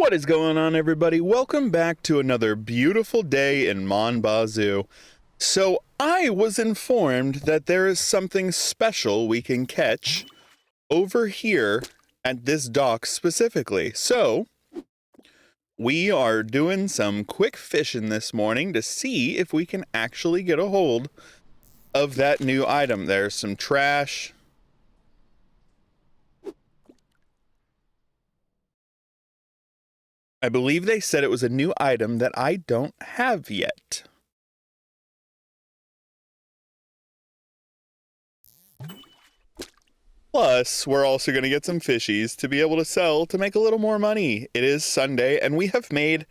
What is going on, everybody? Welcome back to another beautiful day in Mon Bazou. So I was informed that there is something special we can catch over here at this dock specifically. So we are doing some quick fishing this morning to see if we can actually get a hold of that new item. There's some trash. I believe they said it was a new item that I don't have yet. Plus, we're also going to get some fishies to be able to sell to make a little more money. It is Sunday, and we have made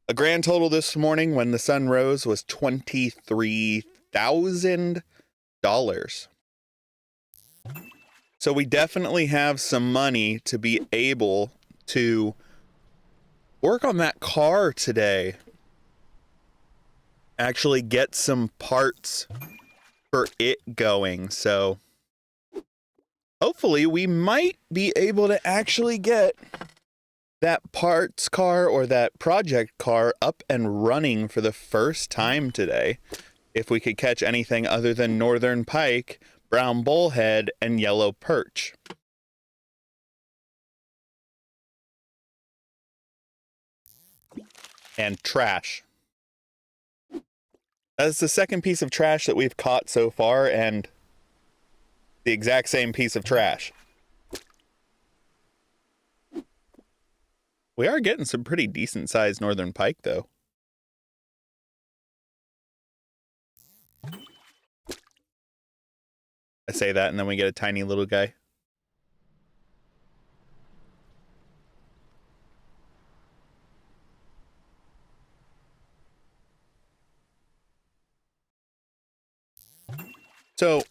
a grand total this morning when the sun rose was $23,000. So we definitely have some money to be able to work on that car today. Actually get some parts for it going, so hopefully we might be able to actually get that parts car or that project car up and running for the first time today. If we could catch anything other than northern pike, brown bullhead, and yellow perch. And trash. That's the second piece of trash that we've caught so far, and the exact same piece of trash. We are getting some pretty decent sized northern pike, though. I say that and then we get a tiny little guy. So,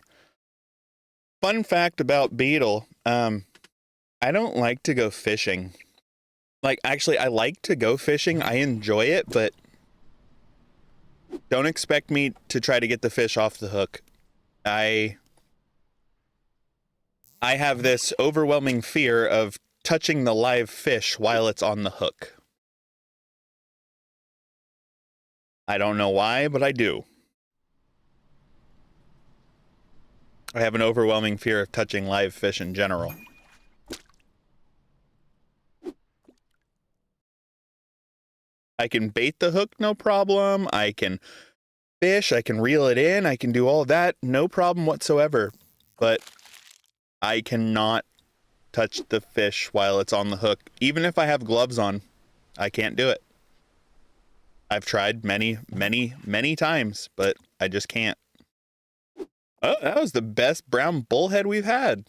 fun fact about Beetle, I don't like to go fishing. Like, actually, I like to go fishing. I enjoy it, but don't expect me to try to get the fish off the hook. I have this overwhelming fear of touching the live fish while it's on the hook. I don't know why, but I do. I have an overwhelming fear of touching live fish in general. I can bait the hook, no problem. I can fish, I can reel it in, I can do all that, no problem whatsoever. But I cannot touch the fish while it's on the hook. Even if I have gloves on, I can't do it. I've tried many, many, many times, but I just can't. Oh, that was the best brown bullhead we've had.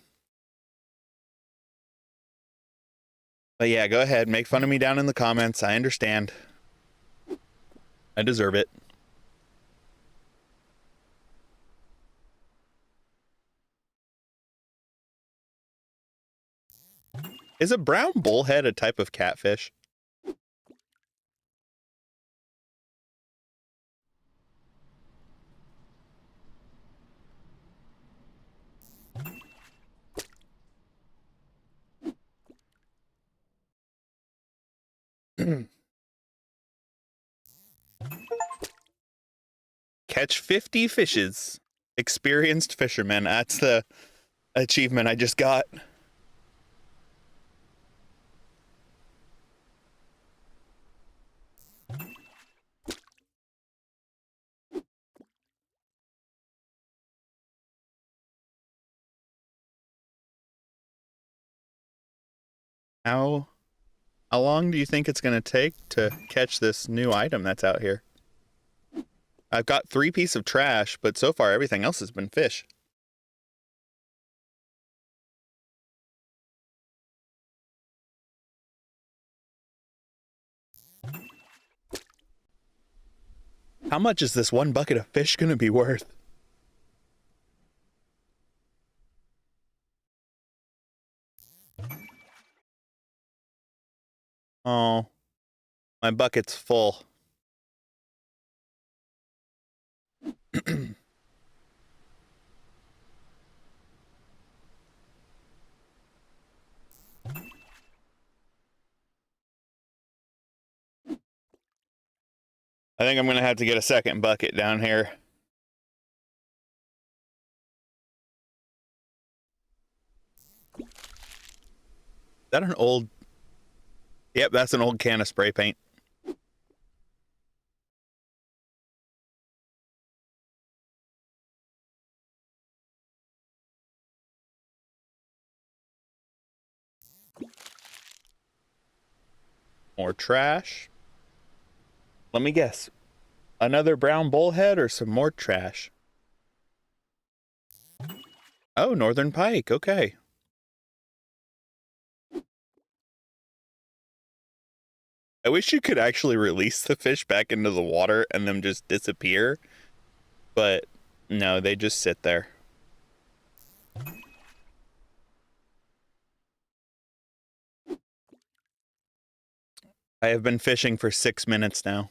But yeah, go ahead, make fun of me down in the comments. I understand. I deserve it. Is a brown bullhead a type of catfish? Catch 50 fishes. Experienced fisherman. That's the achievement I just got. How long do you think it's going to take to catch this new item that's out here? I've got 3 pieces of trash, but so far everything else has been fish. How much is this one bucket of fish going to be worth? Oh, my bucket's full. I think I'm going to have to get a second bucket down here. Is that an old... Yep, that's an old can of spray paint. More trash. Let me guess. Another brown bullhead or some more trash? Oh, northern pike. Okay. I wish you could actually release the fish back into the water and them just disappear. But no, they just sit there. I have been fishing for 6 minutes now.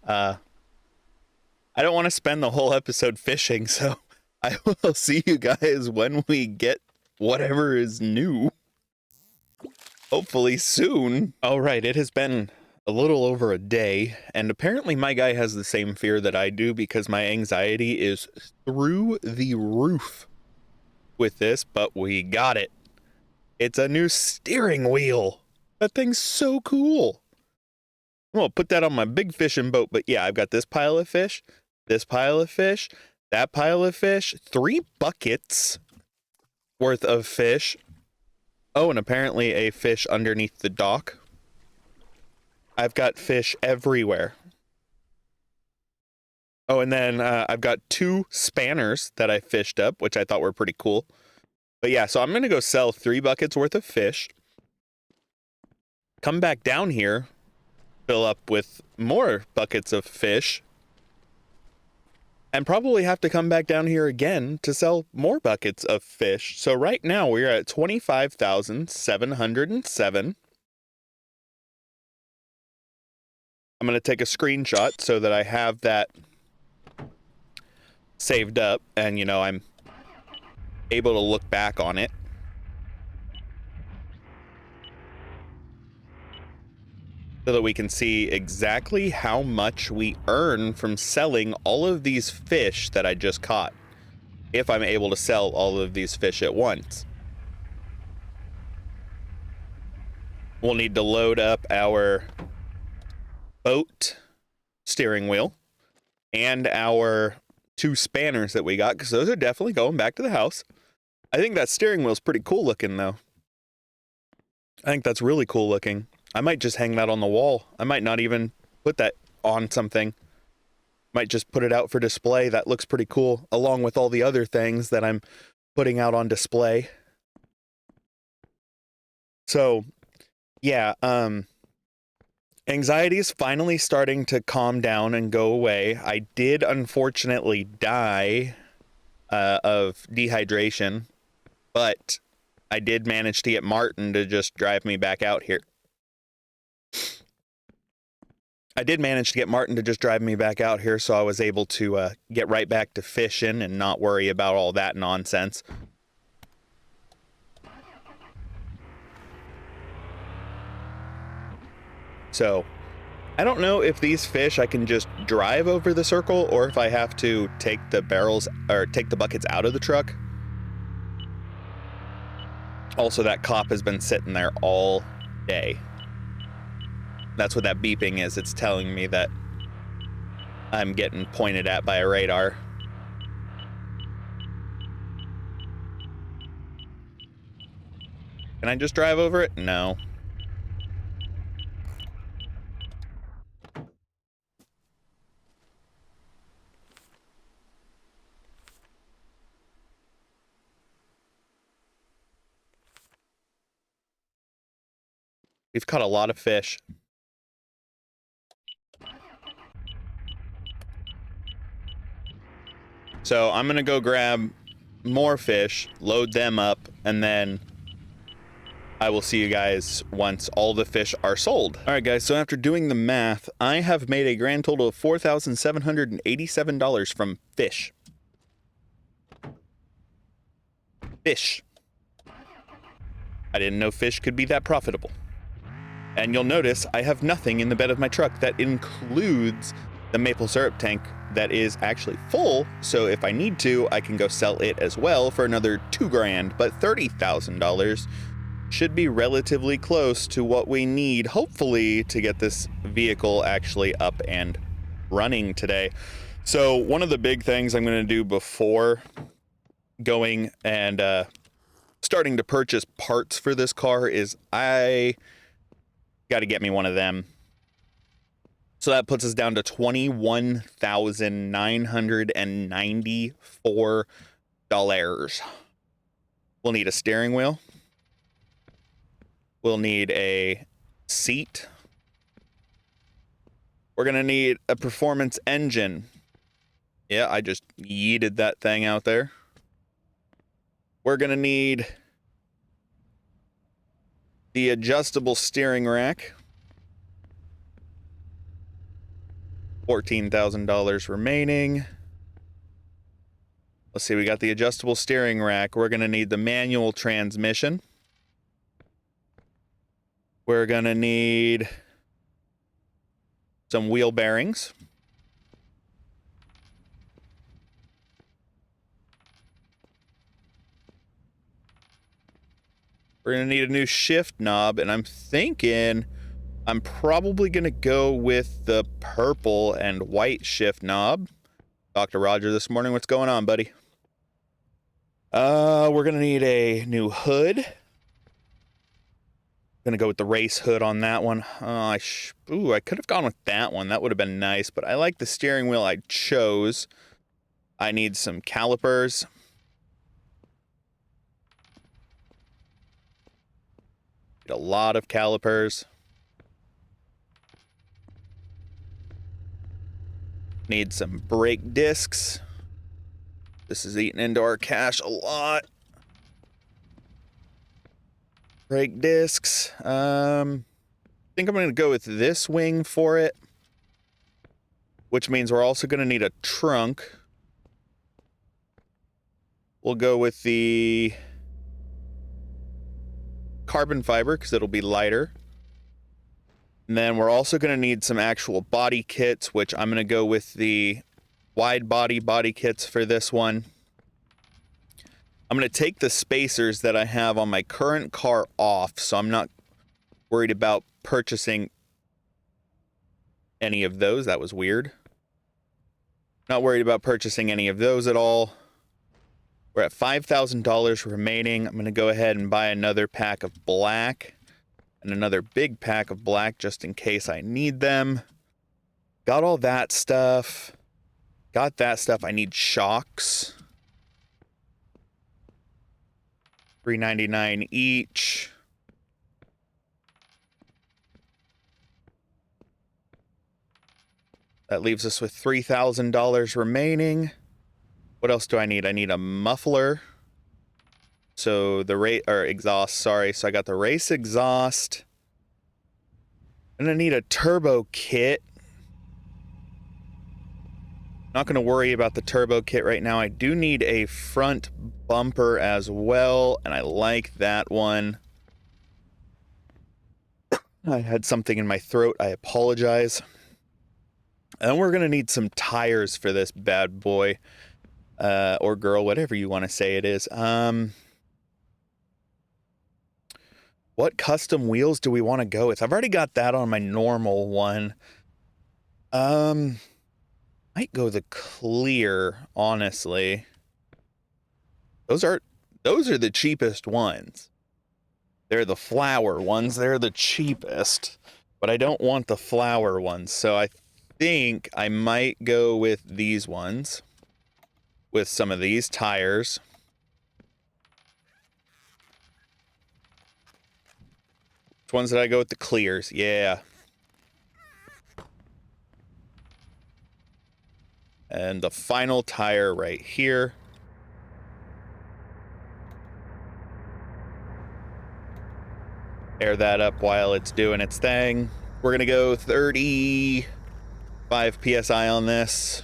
I don't want to spend the whole episode fishing, so I will see you guys when we get whatever is new. Hopefully soon. All right, it has been a little over a day, and apparently my guy has the same fear that I do because my anxiety is through the roof with this, but we got it. It's a new steering wheel. That thing's so cool. I'm gonna put that on my big fishing boat, but yeah, I've got this pile of fish, this pile of fish, that pile of fish, 3 buckets worth of fish. Oh, and apparently a fish underneath the dock. I've got fish everywhere. Oh, and then I've got 2 spanners that I fished up, which I thought were pretty cool. But yeah, so I'm going to go sell 3 buckets worth of fish. Come back down here, fill up with more buckets of fish. And probably have to come back down here again to sell more buckets of fish. So right now we're at 25,707. I'm going to take a screenshot so that I have that saved up and, you know, I'm able to look back on it. So that we can see exactly how much we earn from selling all of these fish that I just caught. If I'm able to sell all of these fish at once. We'll need to load up our boat steering wheel and our 2 spanners that we got, because those are definitely going back to the house. I think that steering wheel's pretty cool looking, though. I think that's really cool looking. I might just hang that on the wall. I might not even put that on something. Might just put it out for display. That looks pretty cool, along with all the other things that I'm putting out on display. So, yeah, anxiety is finally starting to calm down and go away. I did unfortunately die of dehydration, but I did manage to get Martin to just drive me back out here. So I was able to get right back to fishing and not worry about all that nonsense. So, I don't know if these fish I can just drive over the circle or if I have to take the barrels or take the buckets out of the truck. Also, that cop has been sitting there all day. That's what that beeping is. It's telling me that I'm getting pointed at by a radar. Can I just drive over it? No. We've caught a lot of fish. So I'm gonna go grab more fish, load them up, and then I will see you guys once all the fish are sold. All right, guys, so after doing the math, I have made a grand total of $4,787 from fish. Fish. I didn't know fish could be that profitable. And you'll notice I have nothing in the bed of my truck that includes the maple syrup tank that is actually full. So if I need to, I can go sell it as well for another $2,000, but $30,000 should be relatively close to what we need, hopefully, to get this vehicle actually up and running today. So one of the big things I'm going to do before going and starting to purchase parts for this car is I got to get me one of them. So that puts us down to $21,994. We'll need a steering wheel. We'll need a seat. We're going to need a performance engine. Yeah, I just yeeted that thing out there. We're going to need the adjustable steering rack. $14,000 remaining. Let's see, we got the adjustable steering rack. We're going to need the manual transmission. We're going to need some wheel bearings. We're going to need a new shift knob, and I'm thinking I'm probably going to go with the purple and white shift knob. Dr. Roger this morning, what's going on, buddy? We're going to need a new hood. Gonna go with the race hood on that one. I could have gone with that one. That would have been nice, but I like the steering wheel I chose. I need some calipers. Need a lot of calipers. Need some brake discs. This is eating into our cash a lot. Brake discs. I think I'm going to go with this wing for it, which means we're also going to need a trunk. We'll go with the carbon fiber because it'll be lighter. And then we're also going to need some actual body kits, which I'm going to go with the wide body kits for this one. I'm going to take the spacers that I have on my current car off, so I'm not worried about purchasing any of those. That was weird. Not worried about purchasing any of those at all. We're at $5,000 remaining. I'm going to go ahead and buy another pack of black and another big pack of black just in case I need them. Got all that stuff. Got that stuff. I need shocks. $3.99 each. That leaves us with $3,000 remaining. What else do I need? I need a muffler. So the exhaust, sorry. So I got the race exhaust. And I need a turbo kit. Not going to worry about the turbo kit right now. I do need a front bumper as well, and I like that one. I had something in my throat. I apologize. And we're going to need some tires for this bad boy, or girl, whatever you want to say it is. What custom wheels do we want to go with? I've already got that on my normal one. Might go the clear, honestly. Those are the cheapest ones. They're the flower ones. They're the cheapest. But I don't want the flower ones. So I think I might go with these ones. With some of these tires. Which ones did I go with? The clears. Yeah. And the final tire right here. Air that up while it's doing its thing. We're going to go 35 PSI on this.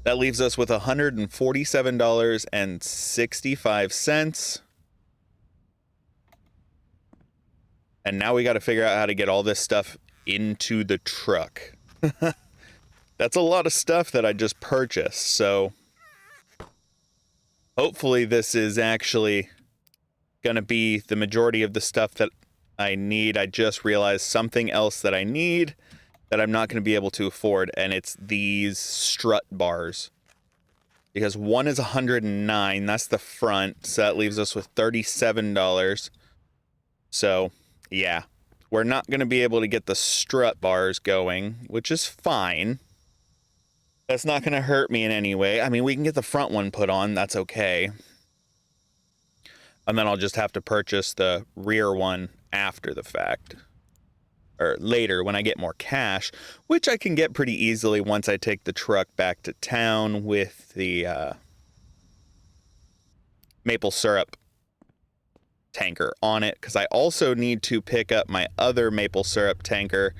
That leaves us with $147.65. And now we got to figure out how to get all this stuff into the truck. That's a lot of stuff that I just purchased, so hopefully this is actually going to be the majority of the stuff that I need. I just realized something else that I need that I'm not going to be able to afford, and it's these strut bars. Because one is $109, that's the front, so that leaves us with $37. So, yeah, we're not going to be able to get the strut bars going, which is fine. That's not going to hurt me in any way. I mean, we can get the front one put on, that's okay. And then I'll just have to purchase the rear one after the fact. Or later when I get more cash, which I can get pretty easily once I take the truck back to town with the maple syrup tanker on it, because I also need to pick up my other maple syrup tanker,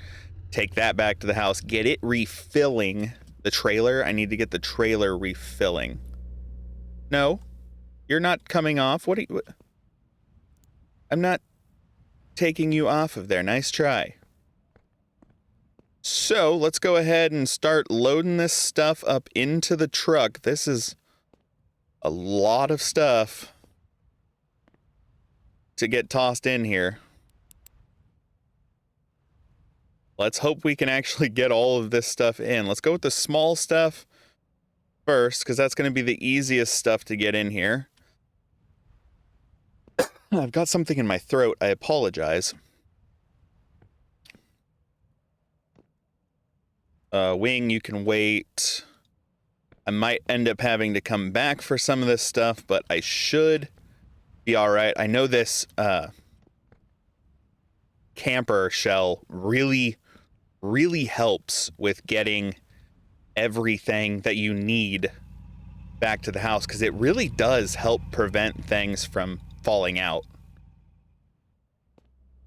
take that back to the house, get it refilling the trailer. I need to get the trailer refilling. No, you're not coming off. What are you? I'm not taking you off of there. Nice try. So let's go ahead and start loading this stuff up into the truck. This is a lot of stuff to get tossed in here. Let's hope we can actually get all of this stuff in. Let's go with the small stuff first, because that's going to be the easiest stuff to get in here. I've got something in my throat. I apologize. Wing, you can wait. I might end up having to come back for some of this stuff, but I should be all right. I know this camper shell really helps with getting everything that you need back to the house, because it really does help prevent things from falling out.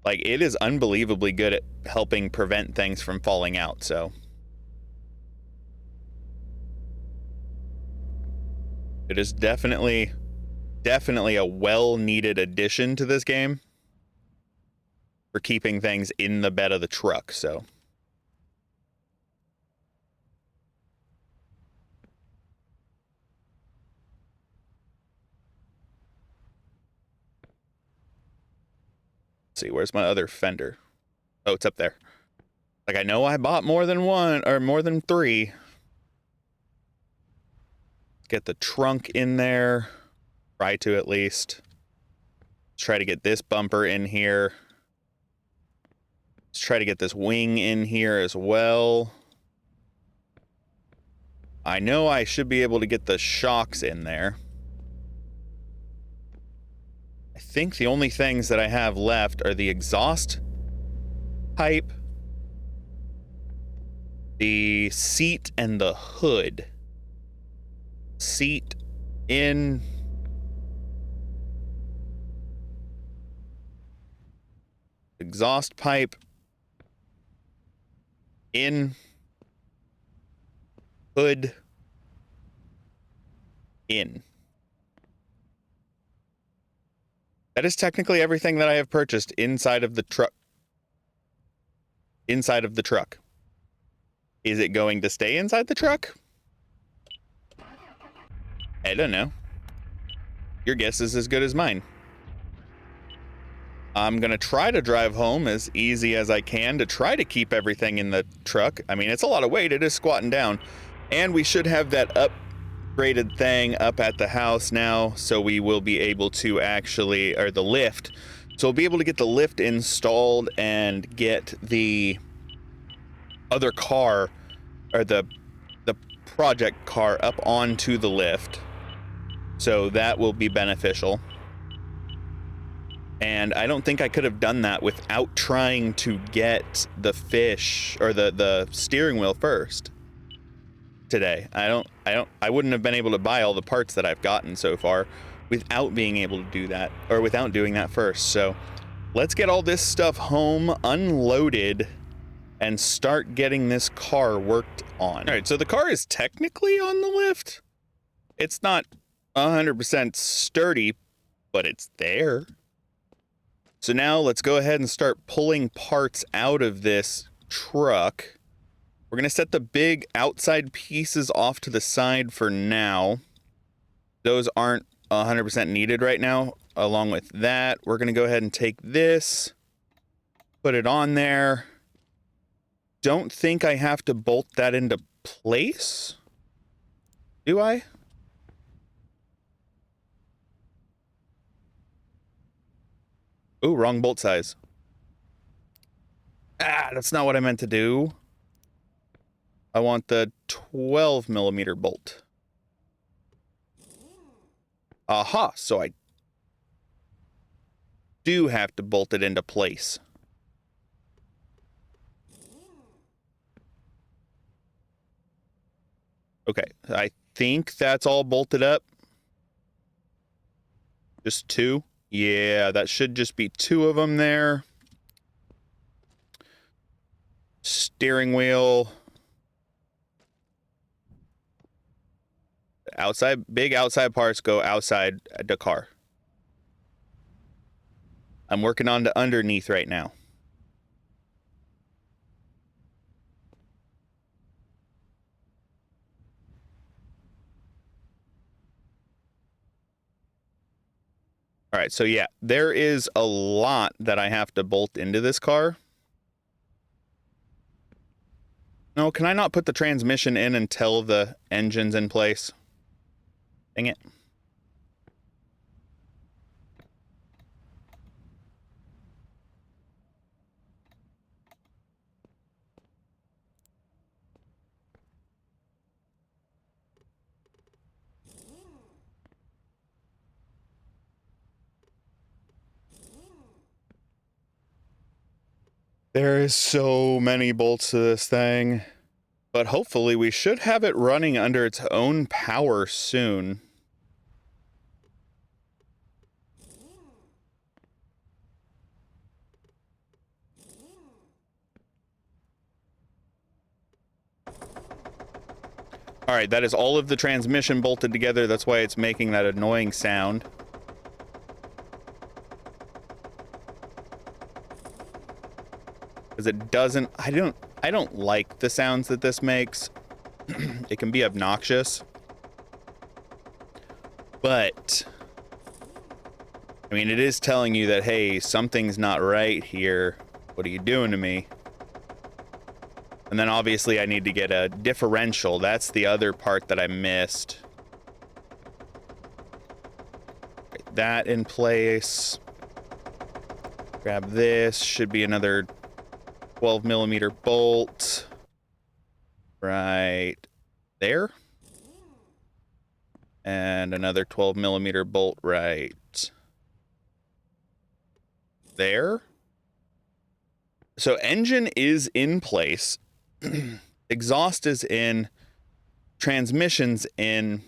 Like, it is unbelievably good at helping prevent things from falling out, so it is definitely a well-needed addition to this game for keeping things in the bed of the truck, so. Let's see, where's my other fender? Oh, it's up there. Like, I know I bought more than one, or more than three. Get the trunk in there. Try to, at least. Let's try to get this bumper in here. Let's try to get this wing in here as well. I know I should be able to get the shocks in there. I think the only things that I have left are the exhaust pipe, the seat, and the hood. Seat in. Exhaust pipe in. Hood in. That is technically everything that I have purchased inside of the truck. Inside of the truck. Is it going to stay inside the truck? I don't know. Your guess is as good as mine. I'm going to try to drive home as easy as I can to try to keep everything in the truck. I mean, it's a lot of weight. It is squatting down. And we should have that upgraded thing up at the house now, so we will be able to actually, or the lift. So we'll be able to get the lift installed and get the other car, or the project car, up onto the lift. So that will be beneficial. And I don't think I could have done that without trying to get the fish, or the steering wheel first today. I wouldn't have been able to buy all the parts that I've gotten so far without being able to do that, or without doing that first. So let's get all this stuff home, unloaded, and start getting this car worked on. All right, so the car is technically on the lift. It's not 100% sturdy, but it's there. So now let's go ahead and start pulling parts out of this truck. We're going to set the big outside pieces off to the side for now. Those aren't 100% needed right now. Along with that, we're going to go ahead and take this, put it on there. Don't think I have to bolt that into place. Do I? Ooh, wrong bolt size. Ah, that's not what I meant to do. I want the 12mm bolt. Aha, so I do have to bolt it into place. Okay, I think that's all bolted up. Just two? Yeah, that should just be two of them there. Steering wheel. Outside, big outside parts go outside the car. I'm working on the underneath right now. All right, so yeah, there is a lot that I have to bolt into this car. No, can I not put the transmission in until the engine's in place? Dang it. There is so many bolts to this thing. But hopefully we should have it running under its own power soon. All right, that is all of the transmission bolted together. That's why it's making that annoying sound. Because it doesn't, I don't like the sounds that this makes. It can be obnoxious. But I mean, it is telling you that, hey, something's not right here. What are you doing to me? And then obviously I need to get a differential. That's the other part that I missed. Get that in place. Grab this. Should be another 12mm bolt. Right there. And another 12mm bolt right there. So engine is in place. Exhaust is in. Transmission's in.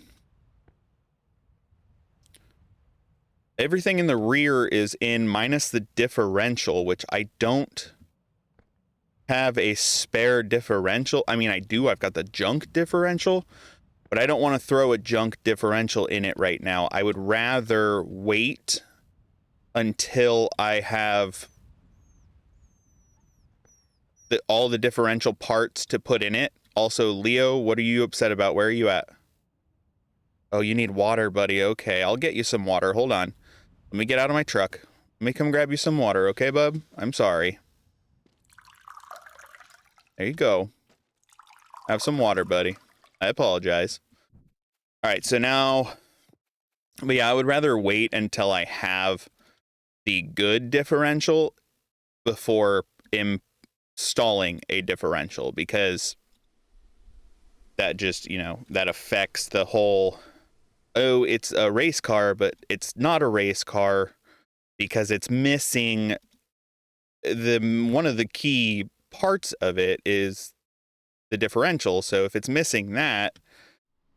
Everything in the rear is in minus the differential, which I don't have a spare differential. I mean, I do. I've got the junk differential, but I don't want to throw a junk differential in it right now. I would rather wait until I have all the differential parts to put in it. Also, Leo, what are you upset about? Where are you at? Oh, you need water, buddy. Okay, I'll get you some water. Hold on. Let me get out of my truck. Let me come grab you some water, okay, bub? I'm sorry. There you go. Have some water, buddy. I apologize. All right, so now... But yeah, I would rather wait until I have the good differential before installing a differential, because that just, you know, that affects the whole, oh, it's a race car, but it's not a race car because it's missing one of the key parts of it is the differential. So if it's missing that,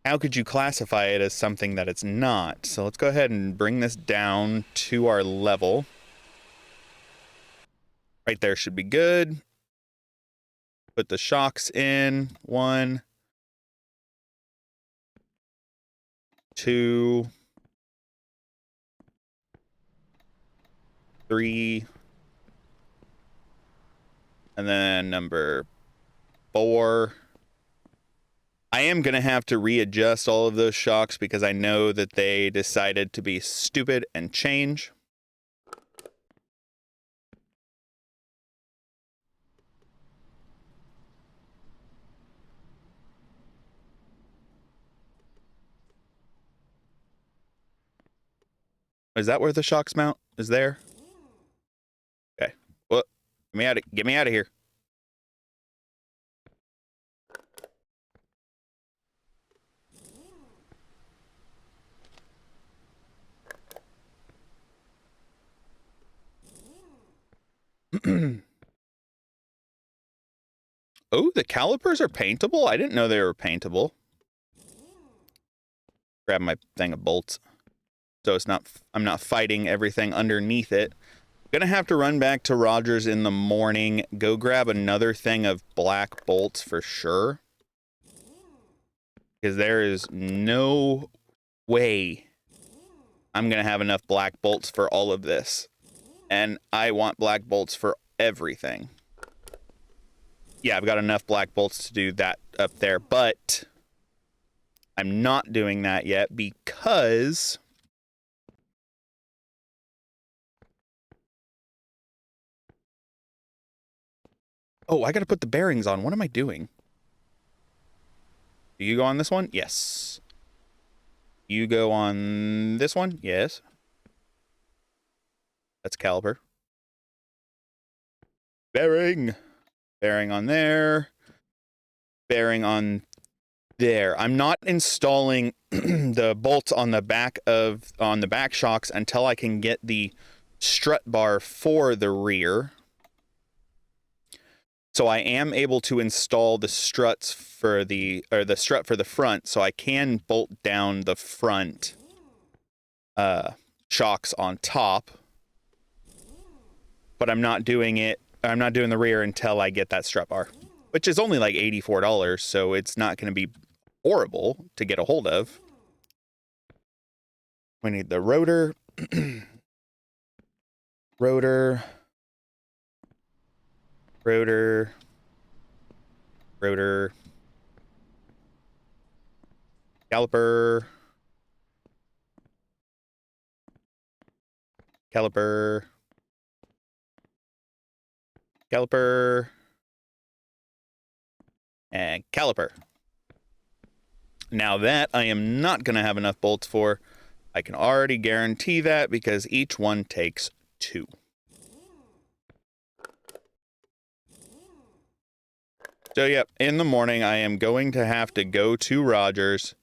how could you classify it as something that it's not? So let's go ahead and bring this down to our level. Right there should be good. Put the shocks in. 1, 2, 3. And then number 4. I am going to have to readjust all of those shocks because I know that they decided to be stupid and change. Is that where the shocks mount? Is there? Okay. Well, get me out of here. Oh, the calipers are paintable? I didn't know they were paintable. Grab my thing of bolts. So it's not, I'm not fighting everything underneath it. Gonna have to run back to Rogers in the morning, go grab another thing of black bolts for sure. Because there is no way I'm gonna have enough black bolts for all of this. And I want black bolts for everything. Yeah, I've got enough black bolts to do that up there, but I'm not doing that yet because oh, I gotta put the bearings on. What am I doing? Do you go on this one? Yes. You go on this one? Yes. That's caliper. Bearing. Bearing on there. Bearing on there. I'm not installing the bolts on the back shocks until I can get the strut bar for the rear. So I am able to install the struts for the strut for the front, so I can bolt down the front shocks on top. But I'm not doing the rear until I get that strut bar, which is only like $84, so it's not going to be horrible to get a hold of. We need the rotor. Rotor. Caliper. And caliper. Now that I am not going to have enough bolts for, I can already guarantee that because each one takes 2. So yeah, in the morning I am going to have to go to Rogers,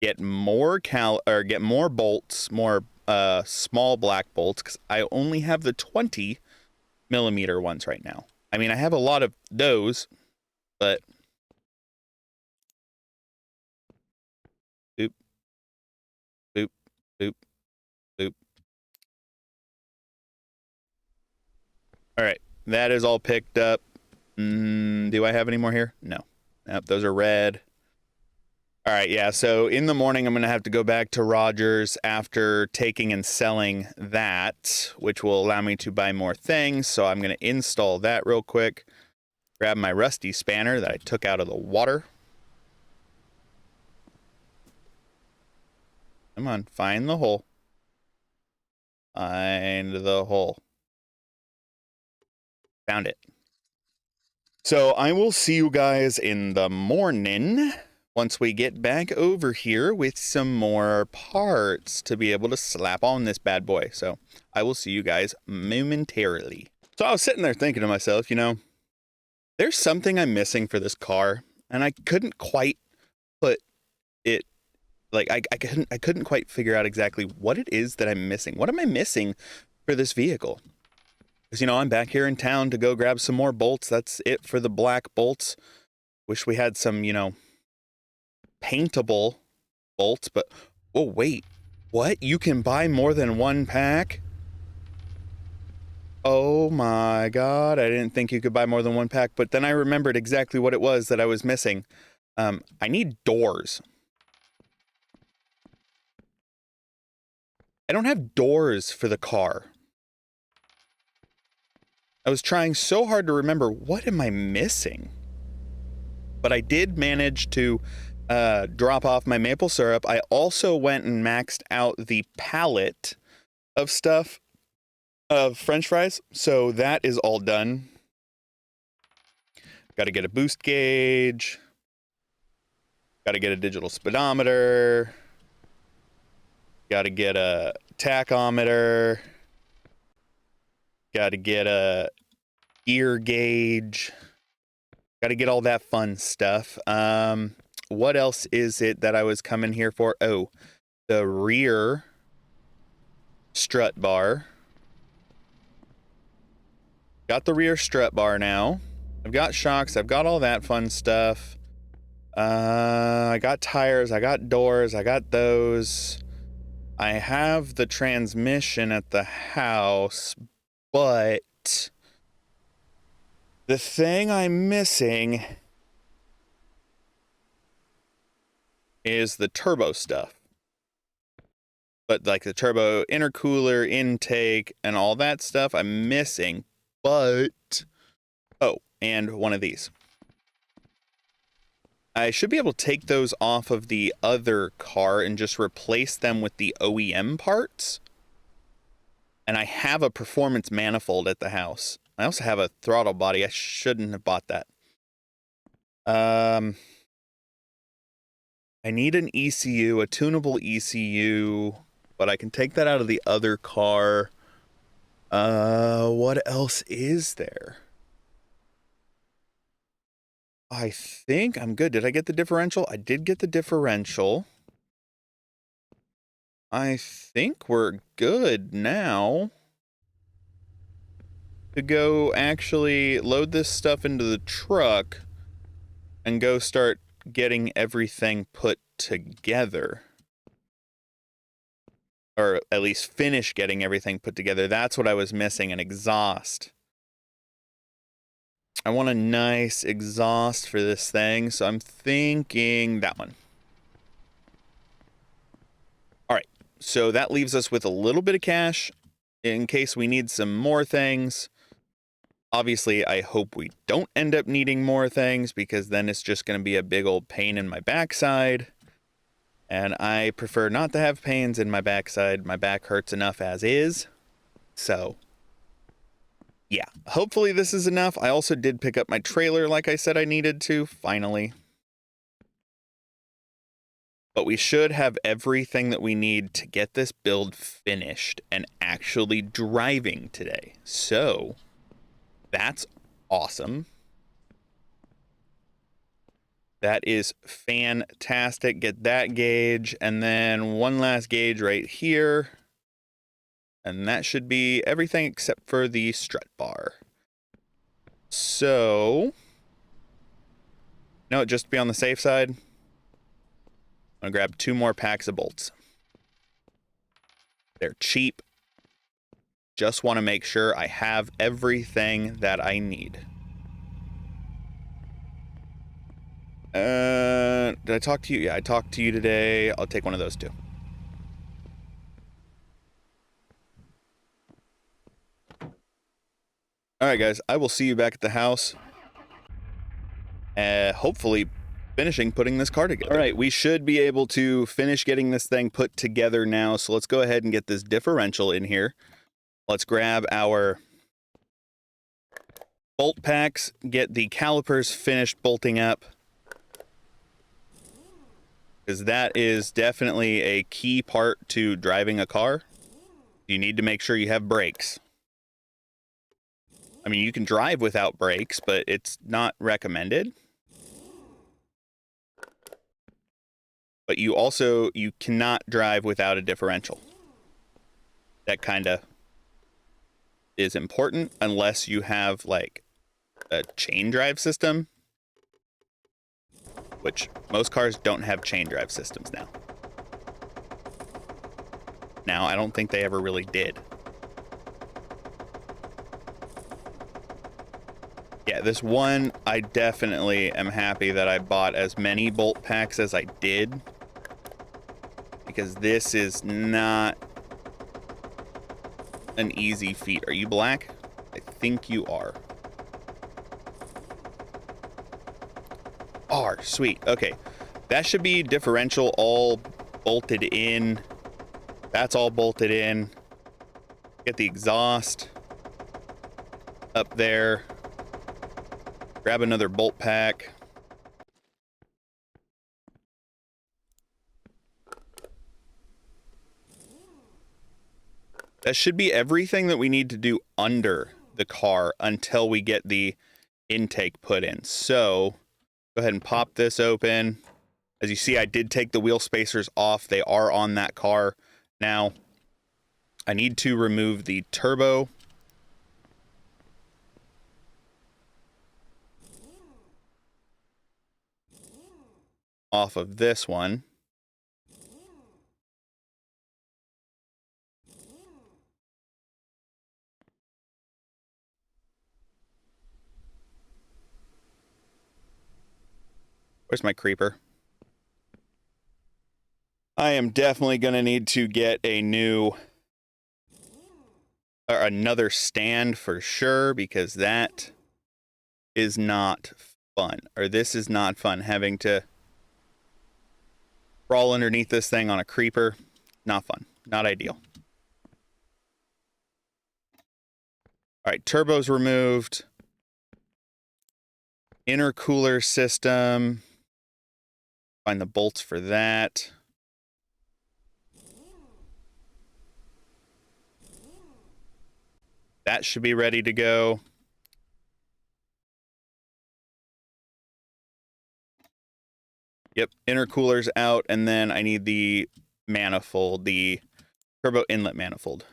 get more bolts, more small black bolts, because I only have the 20mm ones right now. I mean, I have a lot of those, but boop, boop, boop, boop. All right, that is all picked up. Do I have any more here? No. Nope, those are red. All right, yeah, so in the morning, I'm going to have to go back to Rogers after taking and selling that, which will allow me to buy more things. So I'm going to install that real quick. Grab my rusty spanner that I took out of the water. Come on, find the hole. Find the hole. Found it. So I will see you guys in the morning once we get back over here with some more parts to be able to slap on this bad boy. So I will see you guys momentarily. So I was sitting there thinking to myself, you know, there's something I'm missing for this car, and I couldn't quite put it, like, I couldn't quite figure out exactly what it is that I'm missing. What am I missing for this vehicle? Because, you know, I'm back here in town to go grab some more bolts. That's it for the black bolts. Wish we had some, you know, paintable bolts, but, oh, wait. What? You can buy more than one pack? Oh my God. I didn't think you could buy more than one pack, but then I remembered exactly what it was that I was missing. I need doors. I don't have doors for the car. I was trying so hard to remember, what am I missing? But I did manage to drop off my maple syrup. I also went and maxed out the palette of stuff of French fries. So that is all done. Got to get a boost gauge. Got to get a digital speedometer. Got to get a tachometer. Got to get a ear gauge. Got to get all that fun stuff. What else is it that I was coming here for? Oh, the rear strut bar. Got the rear strut bar now. I've got shocks. I've got all that fun stuff. I got tires. I got doors. I got those. I have the transmission at the house, but the thing I'm missing is the turbo stuff. But like the turbo intercooler intake and all that stuff I'm missing. But, oh, and one of these. I should be able to take those off of the other car and just replace them with the OEM parts. And I have a performance manifold at the house. I also have a throttle body. I shouldn't have bought that. I need an ECU, a tunable ECU, but I can take that out of the other car. What else is there? I think I'm good. Did I get the differential? I did get the differential. I think we're good now to go actually load this stuff into the truck and go start getting everything put together. Or at least finish getting everything put together. That's what I was missing, an exhaust. I want a nice exhaust for this thing, so I'm thinking that one. All right, so that leaves us with a little bit of cash in case we need some more things. Obviously, I hope we don't end up needing more things because then it's just going to be a big old pain in my backside. And I prefer not to have pains in my backside. My back hurts enough as is. So, yeah. Hopefully this is enough. I also did pick up my trailer like I said I needed to, finally. But we should have everything that we need to get this build finished and actually driving today. So, that's awesome. That is fantastic. Get that gauge, and then one last gauge right here. And that should be everything except for the strut bar. So, no, just to be on the safe side, I'm gonna grab 2 more packs of bolts. They're cheap. Just want to make sure I have everything that I need. Did I talk to you? Yeah, I talked to you today. I'll take one of those too. All right, guys, I will see you back at the house. Hopefully finishing putting this car together. All right, we should be able to finish getting this thing put together now. So let's go ahead and get this differential in here. Let's grab our bolt packs, get the calipers finished bolting up, because that is definitely a key part to driving a car. You need to make sure you have brakes. I mean, you can drive without brakes, but it's not recommended. But you cannot drive without a differential. That kind of is important unless you have like a chain drive system, which most cars don't have chain drive systems now. Now, I don't think they ever really did. Yeah, this one, I definitely am happy that I bought as many bolt packs as I did, because this is not an easy feat. Are you black? I think you are. R, sweet. Okay. That should be differential all bolted in. That's all bolted in. Get the exhaust up there. Grab another bolt pack. That should be everything that we need to do under the car until we get the intake put in. So go ahead and pop this open. As you see, I did take the wheel spacers off. They are on that car now. I need to remove the turbo. Off of this one. Where's my creeper? I am definitely going to need to get a new, or another stand for sure, because that is not fun. Or this is not fun, having to crawl underneath this thing on a creeper. Not fun. Not ideal. All right, turbo's removed. Intercooler system. Find the bolts for that. That should be ready to go. Yep, intercooler's out, and then I need the manifold, the turbo inlet manifold.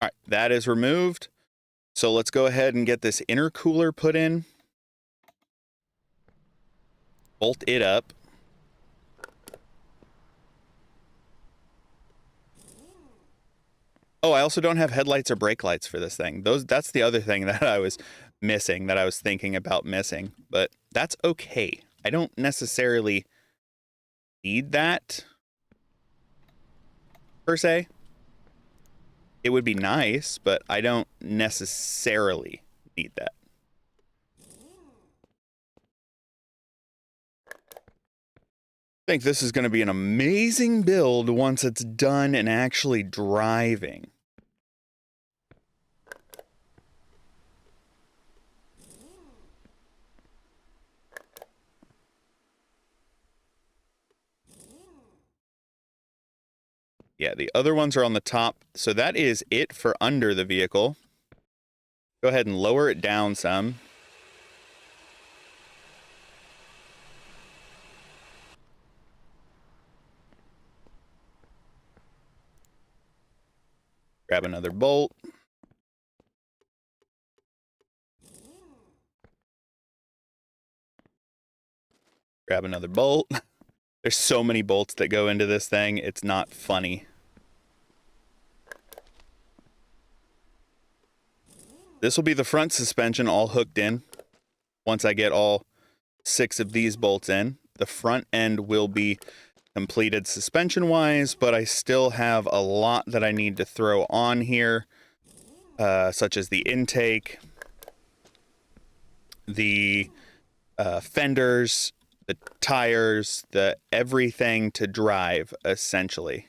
All right, that is removed. So let's go ahead and get this intercooler put in. Bolt it up. Oh, I also don't have headlights or brake lights for this thing. That's the other thing that I was missing, that I was thinking about missing, but that's okay. I don't necessarily need that per se. It would be nice, but I don't necessarily need that. I think this is going to be an amazing build once it's done and actually driving. Yeah, the other ones are on the top. So that is it for under the vehicle. Go ahead and lower it down some. Grab another bolt. Grab another bolt. There's so many bolts that go into this thing, it's not funny. This will be the front suspension all hooked in. Once I get all 6 of these bolts in, the front end will be completed suspension-wise, but I still have a lot that I need to throw on here, such as the intake, the fenders, the tires, the everything to drive, essentially.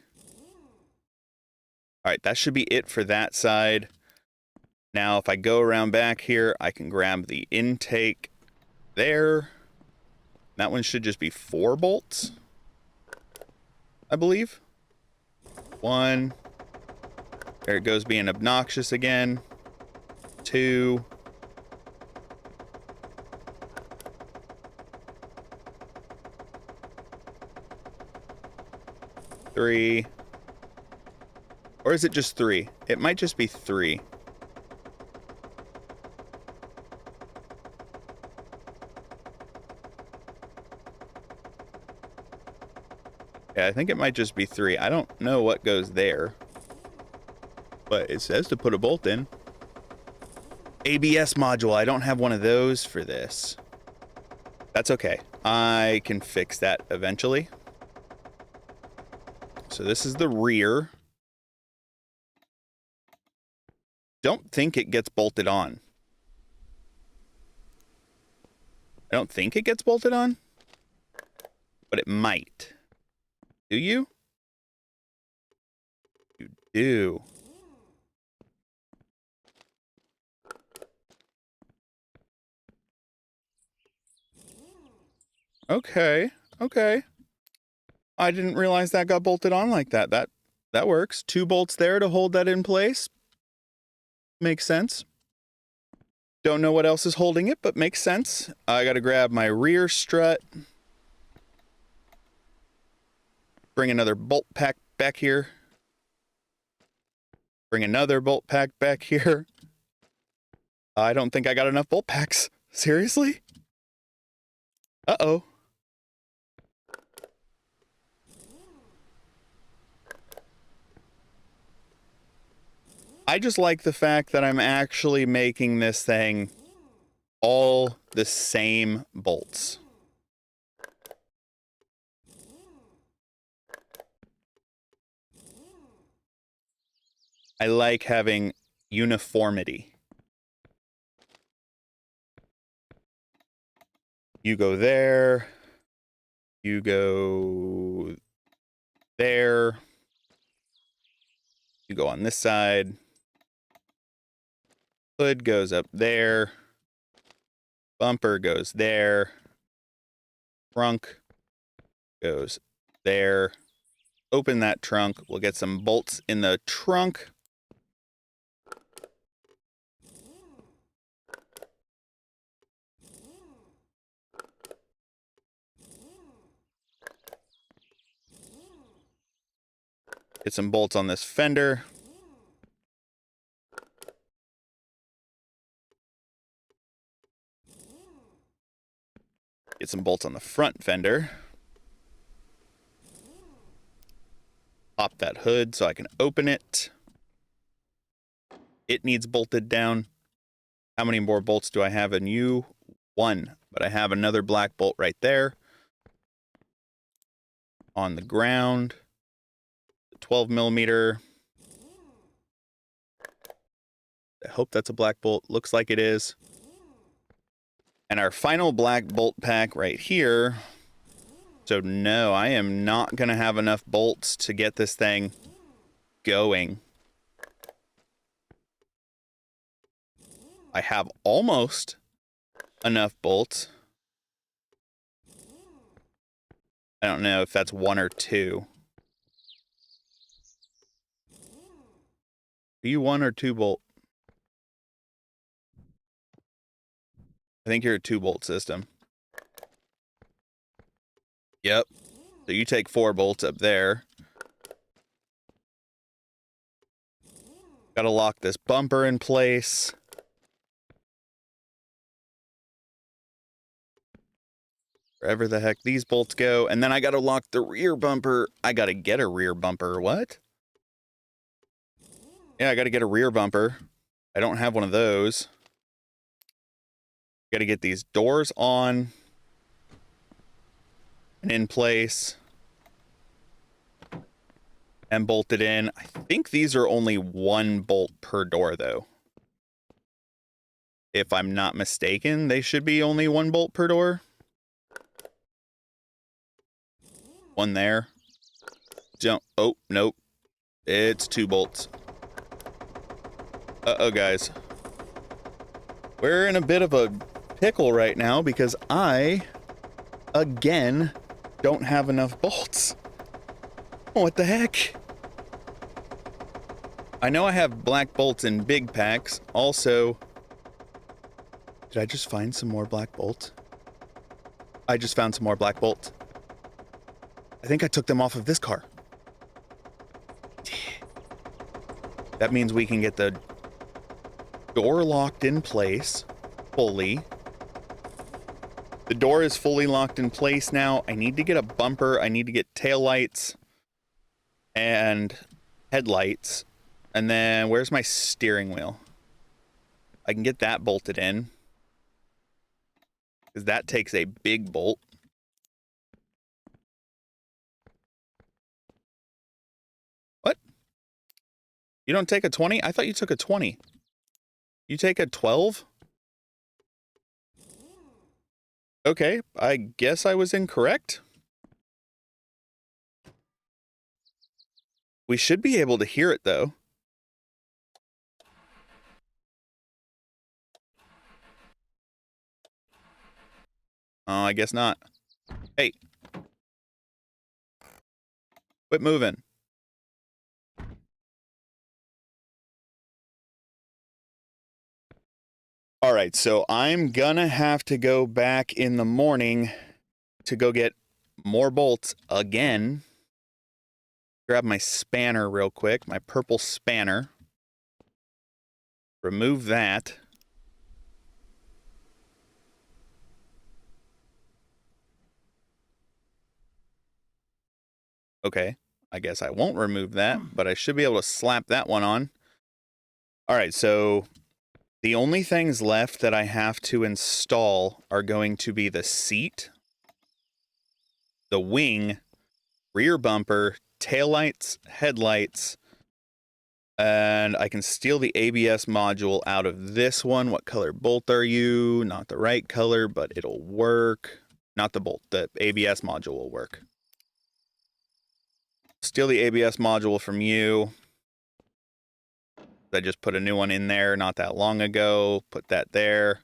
All right, that should be it for that side. Now, if I go around back here, I can grab the intake there. That one should just be 4 bolts, I believe. 1. There it goes, being obnoxious again. 2. 3. Or is it just 3? It might just be 3. Yeah, I think it might just be 3. I don't know what goes there, but it says to put a bolt in. ABS module. I don't have one of those for this. That's okay. I can fix that eventually. So this is the rear. Don't think it gets bolted on. I don't think it gets bolted on, but it might. Do you? You do. Okay. Okay. I didn't realize that got bolted on like that. That works. 2 bolts there to hold that in place. Makes sense. Don't know what else is holding it, but makes sense. I gotta grab my rear strut. Bring another bolt pack back here. Bring another bolt pack back here. I don't think I got enough bolt packs. Seriously? Uh-oh. I just like the fact that I'm actually making this thing all the same bolts. I like having uniformity. You go there. You go there. You go on this side. Hood goes up there. Bumper goes there. Trunk goes there. Open that trunk. We'll get some bolts in the trunk. Get some bolts on this fender. Get some bolts on the front fender. Pop that hood so I can open it. It needs bolted down. How many more bolts do I have in you? 1. But I have another black bolt right there. On the ground. 12 millimeter. I hope that's a black bolt. Looks like it is. And our final black bolt pack right here. So no, I am not going to have enough bolts to get this thing going. I have almost enough bolts. I don't know if that's 1 or 2. Are you 1 or 2 bolt? I think you're a 2 bolt system. Yep. So you take 4 bolts up there. Gotta lock this bumper in place. Wherever the heck these bolts go. And then I gotta lock the rear bumper. I gotta get a rear bumper. What? Yeah, I gotta get a rear bumper. I don't have one of those. Gotta get these doors on and in place and bolted in. I think these are only 1 bolt per door, though. If I'm not mistaken, they should be only 1 bolt per door. 1 there. Don't. Oh, nope. It's 2 bolts. Uh-oh, guys. We're in a bit of a pickle right now because I, again, don't have enough bolts. What the heck? I know I have black bolts in big packs. Also, did I just find some more black bolts? I just found some more black bolts. I think I took them off of this car. That means we can get the door locked in place fully. The door is fully locked in place now. I need to get a bumper. I need to get taillights and headlights. And then where's my steering wheel? I can get that bolted in. because that takes a big bolt. What? You don't take a 20? I thought you took a 20. You take a 12? Okay, I guess I was incorrect. We should be able to hear it, though. Oh, I guess not. Hey. Quit moving. All right, so I'm gonna have to go back in the morning to go get more bolts again. Grab my spanner real quick, my purple spanner. Remove that. Okay, I guess I won't remove that, but I should be able to slap that one on. All right, so the only things left that I have to install are going to be the seat, the wing, rear bumper, taillights, headlights, and I can steal the ABS module out of this one. What color bolt are you? Not the right color, but it'll work. Not the bolt, the ABS module will work. Steal the ABS module from you. I just put a new one in there not that long ago. Put that there.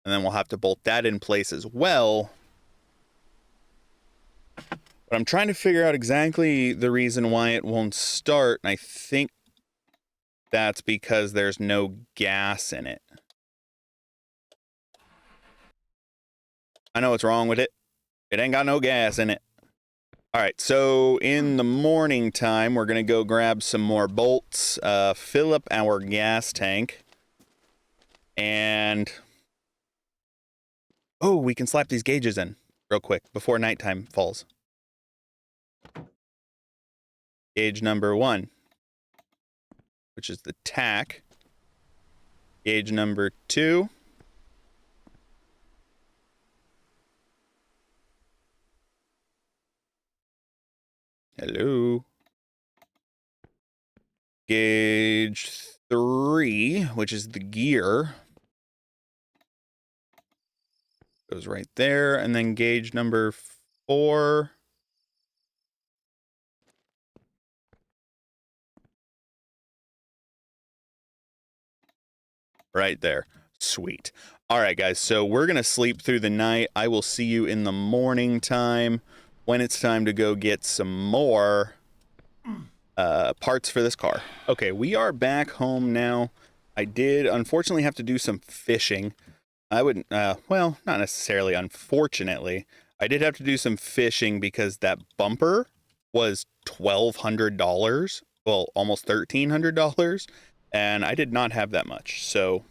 And then we'll have to bolt that in place as well. But I'm trying to figure out exactly the reason why it won't start. And I think that's because there's no gas in it. I know what's wrong with it. It ain't got no gas in it. All right, so in the morning time, we're going to go grab some more bolts, fill up our gas tank, and... oh, we can slap these gauges in real quick before nighttime falls. Gauge number 1, which is the tack. Gauge number 2. Hello. Gauge 3, which is the gear. Goes right there. And then gauge number 4. Right there. Sweet. All right, guys. So we're going to sleep through the night. I will see you in the morning time when it's time to go get some more parts for this car. Okay, we are back home now. I did unfortunately have to do some fishing. I wouldn't, well, not necessarily unfortunately. I did have to do some fishing because that bumper was $1,200. Well, almost $1,300. And I did not have that much. So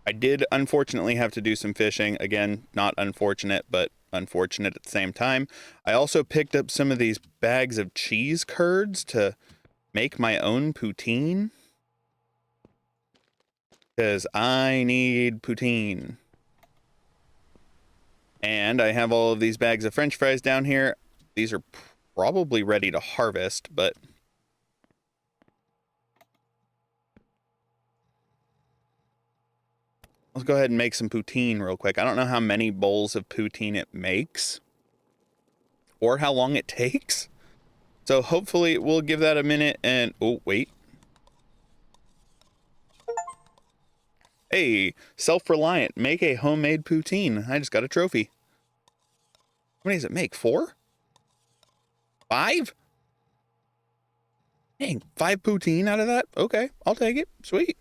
I did unfortunately have to do some fishing. Again, not unfortunate, but unfortunate at the same time. I also picked up some of these bags of cheese curds to make my own poutine. Because I need poutine. And I have all of these bags of French fries down here. These are probably ready to harvest, but... let's go ahead and make some poutine real quick. I don't know how many bowls of poutine it makes. Or how long it takes. So hopefully we'll give that a minute and... oh, wait. Hey, self-reliant. Make a homemade poutine. I just got a trophy. How many does it make? 4? 5? Dang, 5 poutine out of that? Okay, I'll take it. Sweet.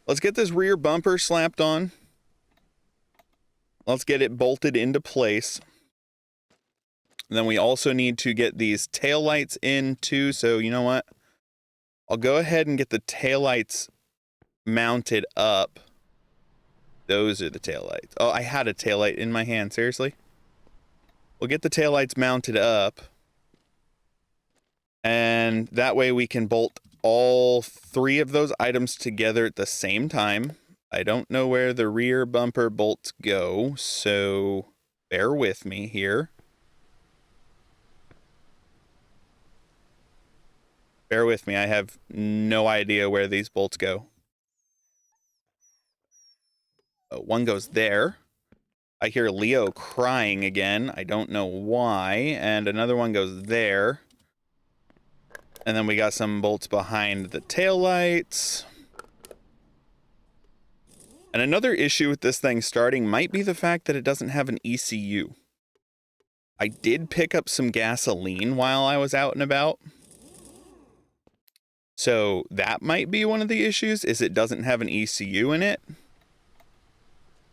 Let's get this rear bumper slapped on. Let's get it bolted into place. And then we also need to get these taillights in too. So you know what? I'll go ahead and get the taillights mounted up. Those are the taillights. Oh, I had a taillight in my hand. Seriously? We'll get the taillights mounted up. And that way we can bolt all 3 of those items together at the same time. I don't know where the rear bumper bolts go, so bear with me here. Bear with me, I have no idea where these bolts go. Oh, one goes there. I hear Leo crying again. I don't know why. And another one goes there. And then we got some bolts behind the taillights. And another issue with this thing starting might be the fact that it doesn't have an ECU. I did pick up some gasoline while I was out and about. So that might be one of the issues, is it doesn't have an ECU in it.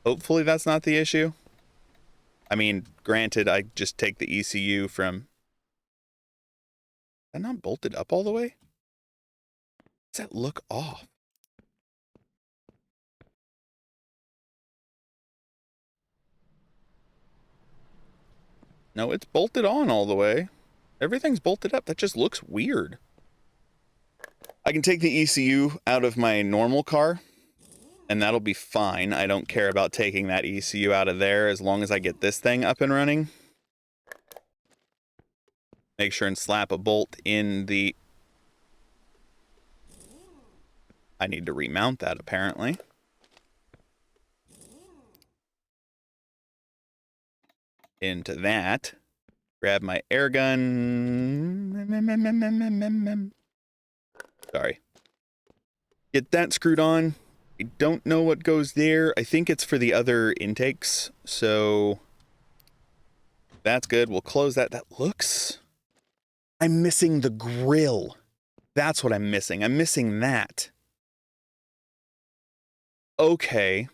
Hopefully that's not the issue. I mean, granted, I just take the ECU from... Is that not bolted up all the way? Does that look off? No, it's bolted on all the way. Everything's bolted up. That just looks weird. I can take the ECU out of my normal car, and that'll be fine. I don't care about taking that ECU out of there as long as I get this thing up and running. Make sure and slap a bolt in the... I need to remount that, apparently. Into that. Grab my air gun. Sorry. Get that screwed on. I don't know what goes there. I think it's for the other intakes, so that's good. We'll close that. That looks... I'm missing the grill. That's what I'm missing. I'm missing that. Okay.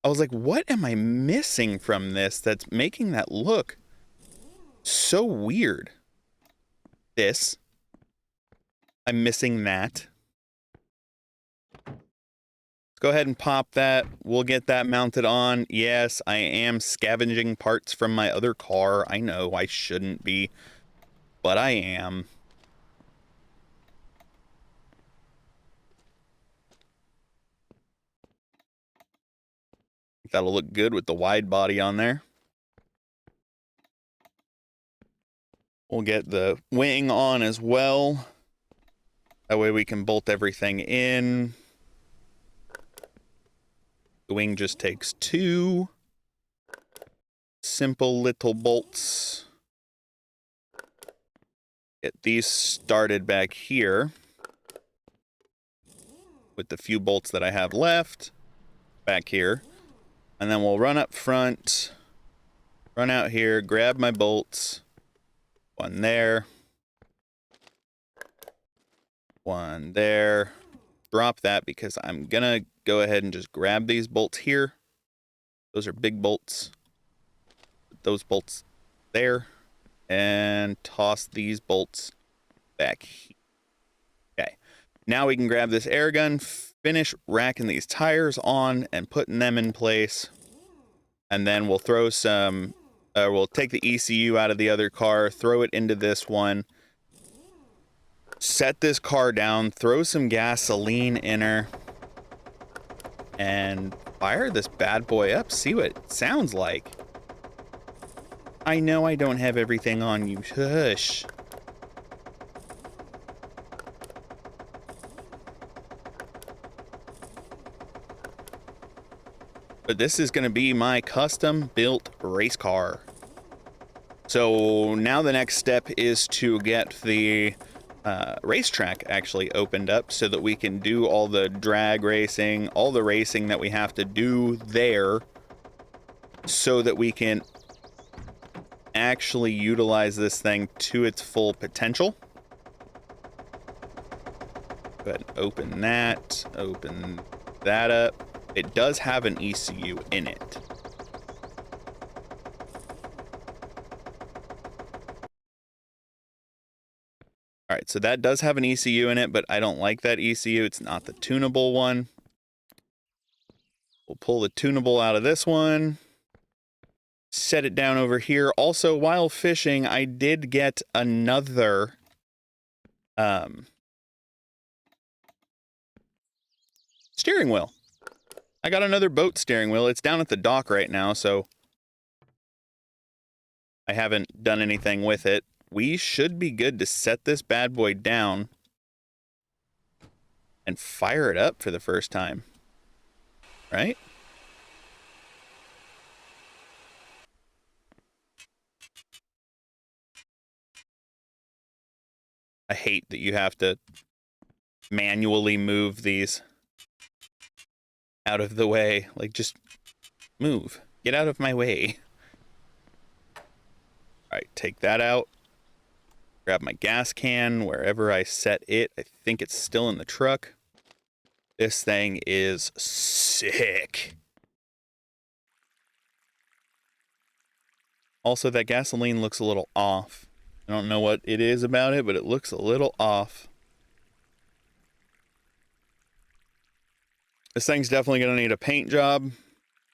I was like, what am I missing from this that's making that look so weird? This. I'm missing that. Go ahead and pop that. We'll get that mounted on. Yes, I am scavenging parts from my other car. I know I shouldn't be, but I am. That'll look good with the wide body on there. We'll get the wing on as well. That way we can bolt everything in. The wing just takes 2 simple little bolts. Get these started back here with the few bolts that I have left back here. And then we'll run up front, run out here, grab my bolts. One there. One there. Drop that because I'm gonna go ahead and just grab these bolts here. Those are big bolts. Put those bolts there. And toss these bolts back here. Okay. Now we can grab this air gun, finish racking these tires on and putting them in place. And then we'll throw some... we'll take the ECU out of the other car, throw it into this one. Set this car down, throw some gasoline in her, and fire this bad boy up, see what it sounds like. I know I don't have everything on you, hush. But this is going to be my custom built race car. So now the next step is to get the racetrack actually opened up so that we can do all the drag racing, all the racing that we have to do there, so that we can actually utilize this thing to its full potential. Go ahead and open that up. It does have an ECU in it. All right, so that does have an ECU in it, but I don't like that ECU. It's not the tunable one. We'll pull the tunable out of this one. Set it down over here. Also, while fishing, I did get another Steering wheel. I got another boat steering wheel. It's down at the dock right now, so I haven't done anything with it. We should be good to set this bad boy down and fire it up for the first time. Right? I hate that you have to manually move these out of the way. Like, just move. Get out of my way. Alright, take that out. Grab my gas can wherever I set it. I think it's still in the truck. This thing is sick. Also, that gasoline looks a little off. I don't know what it is about it, but it looks a little off. This thing's definitely going to need a paint job.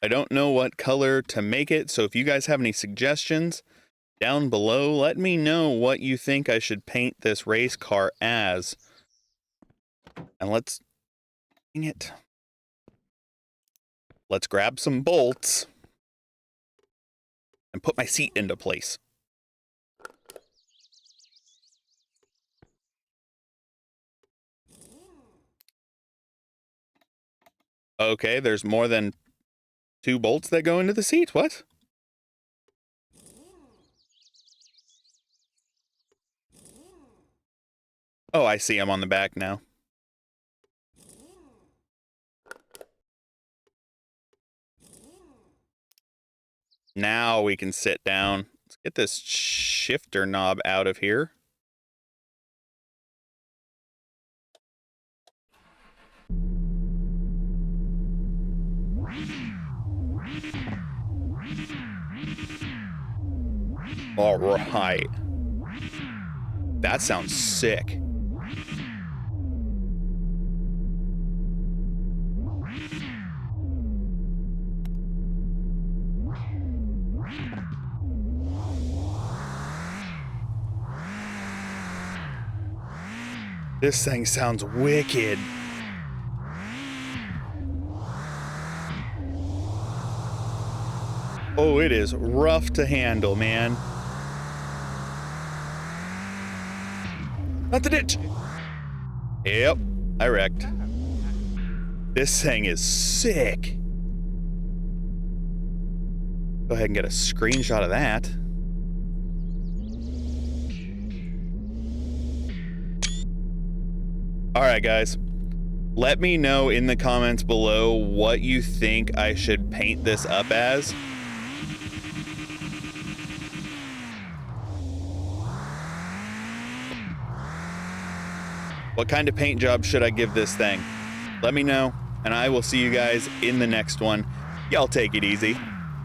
I don't know what color to make it, so if you guys have any suggestions down below, let me know what you think I should paint this race car as. And let's... dang it. Let's grab some bolts and put my seat into place. Okay, there's more than 2 bolts that go into the seat. What? Oh, I see. I'm on the back now. Now we can sit down. Let's get this shifter knob out of here. All right. That sounds sick. This thing sounds wicked. Oh, it is rough to handle, man. Not the ditch. Yep, I wrecked. This thing is sick. Go ahead and get a screenshot of that. All right, guys. Let me know in the comments below what you think I should paint this up as. What kind of paint job should I give this thing? Let me know, and I will see you guys in the next one. Y'all take it easy.